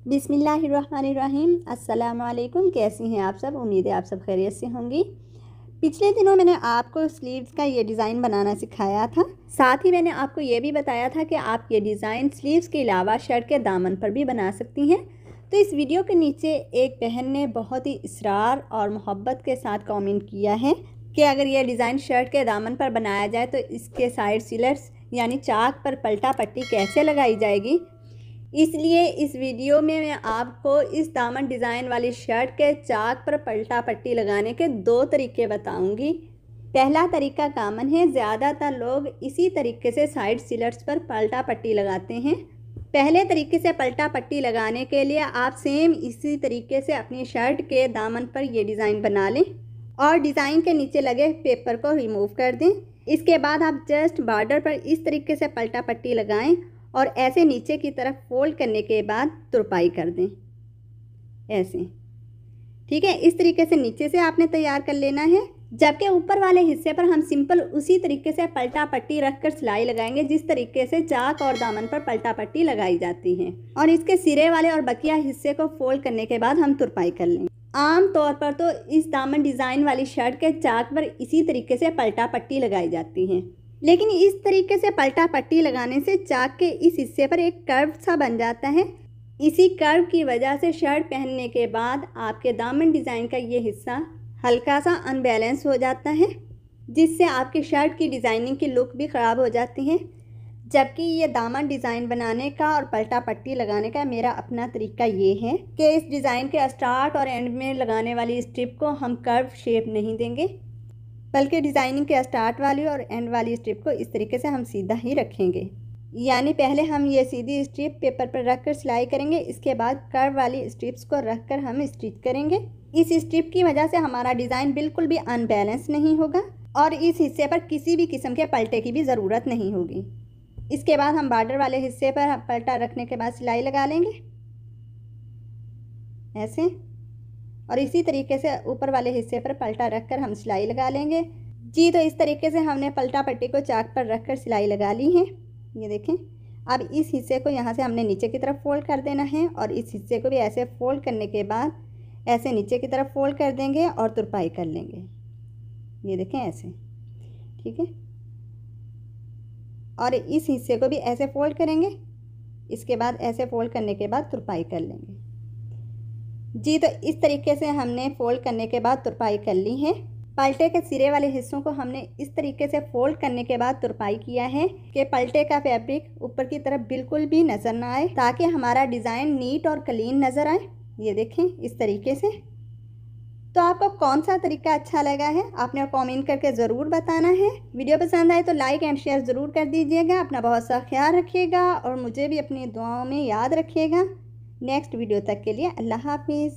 बिस्मिल्लाहिर्रहमानिर्रहीम। अस्सलाम वालेकुम। कैसी हैं आप सब? उम्मीद है आप सब खैरियत से होंगी। पिछले दिनों मैंने आपको स्लीव्स का ये डिज़ाइन बनाना सिखाया था। साथ ही मैंने आपको ये भी बताया था कि आप ये डिज़ाइन स्लीव्स के अलावा शर्ट के दामन पर भी बना सकती हैं। तो इस वीडियो के नीचे एक बहन ने बहुत ही इसरार और मोहब्बत के साथ कमेंट किया है कि अगर ये डिज़ाइन शर्ट के दामन पर बनाया जाए तो इसके साइड सिलर्स यानी चाक पर पलटा पट्टी कैसे लगाई जाएगी। इसलिए इस वीडियो में मैं आपको इस दामन डिज़ाइन वाली शर्ट के चाक पर पलटा पट्टी लगाने के 2 तरीके बताऊंगी। पहला तरीका कॉमन है, ज़्यादातर लोग इसी तरीके से साइड सिलर्स पर पलटा पट्टी लगाते हैं। पहले तरीके से पलटा पट्टी लगाने के लिए आप सेम इसी तरीके से अपनी शर्ट के दामन पर ये डिज़ाइन बना लें और डिज़ाइन के नीचे लगे पेपर को रिमूव कर दें। इसके बाद आप जस्ट बॉर्डर पर इस तरीके से पलटा पट्टी लगाएं और ऐसे नीचे की तरफ फोल्ड करने के बाद तुरपाई कर दें, ऐसे। ठीक है, इस तरीके से नीचे से आपने तैयार कर लेना है। जबकि ऊपर वाले हिस्से पर हम सिंपल उसी तरीके से पलटा पट्टी रखकर सिलाई लगाएंगे जिस तरीके से चाक और दामन पर पलटा पट्टी लगाई जाती है। और इसके सिरे वाले और बकिया हिस्से को फोल्ड करने के बाद हम तुरपाई कर लेंगे। आम तौर पर तो इस दामन डिज़ाइन वाली शर्ट के चाक पर इसी तरीके से पलटा पट्टी लगाई जाती है, लेकिन इस तरीके से पलटा पट्टी लगाने से चाक के इस हिस्से पर एक कर्व सा बन जाता है। इसी कर्व की वजह से शर्ट पहनने के बाद आपके दामन डिज़ाइन का ये हिस्सा हल्का सा अनबैलेंस हो जाता है, जिससे आपकी शर्ट की डिज़ाइनिंग की लुक भी ख़राब हो जाती है। जबकि ये दामन डिज़ाइन बनाने का और पलटा पट्टी लगाने का मेरा अपना तरीका ये है कि इस डिज़ाइन के स्टार्ट और एंड में लगाने वाली स्ट्रिप को हम कर्व शेप नहीं देंगे, बल्कि डिज़ाइनिंग के स्टार्ट वाली और एंड वाली स्ट्रिप को इस तरीके से हम सीधा ही रखेंगे। यानी पहले हम ये सीधी स्ट्रिप पेपर पर रखकर सिलाई करेंगे, इसके बाद कर्व वाली स्ट्रिप्स को रखकर हम स्टिच करेंगे। इस स्ट्रिप की वजह से हमारा डिज़ाइन बिल्कुल भी अनबैलेंस नहीं होगा और इस हिस्से पर किसी भी किस्म के पलटे की भी ज़रूरत नहीं होगी। इसके बाद हम बॉर्डर वाले हिस्से पर पलटा रखने के बाद सिलाई लगा लेंगे, ऐसे। और इसी तरीके से ऊपर वाले हिस्से पर पलटा रखकर हम सिलाई लगा लेंगे। जी, तो इस तरीके से हमने पलटा पट्टी को चाक पर रखकर सिलाई लगा ली है। ये देखें। अब इस हिस्से को यहाँ से हमने नीचे की तरफ फोल्ड कर देना है और इस हिस्से को भी ऐसे फोल्ड करने के बाद ऐसे नीचे की तरफ फोल्ड कर देंगे और तुरपाई कर लेंगे। ये देखें, ऐसे। ठीक है, और इस हिस्से को भी ऐसे फोल्ड करेंगे, इसके बाद ऐसे फोल्ड करने के बाद तुरपाई कर लेंगे। जी, तो इस तरीके से हमने फोल्ड करने के बाद तुरपाई कर ली है। पलटे के सिरे वाले हिस्सों को हमने इस तरीके से फोल्ड करने के बाद तुरपाई किया है कि पलटे का फैब्रिक ऊपर की तरफ बिल्कुल भी नज़र ना आए, ताकि हमारा डिज़ाइन नीट और क्लीन नज़र आए। ये देखें, इस तरीके से। तो आपको कौन सा तरीका अच्छा लगा है आपने कमेंट करके ज़रूर बताना है। वीडियो पसंद आए तो लाइक एंड शेयर ज़रूर कर दीजिएगा। अपना बहुत सा ख्याल रखिएगा और मुझे भी अपनी दुआओं में याद रखिएगा। नेक्स्ट वीडियो तक के लिए अल्लाह हाफिज़।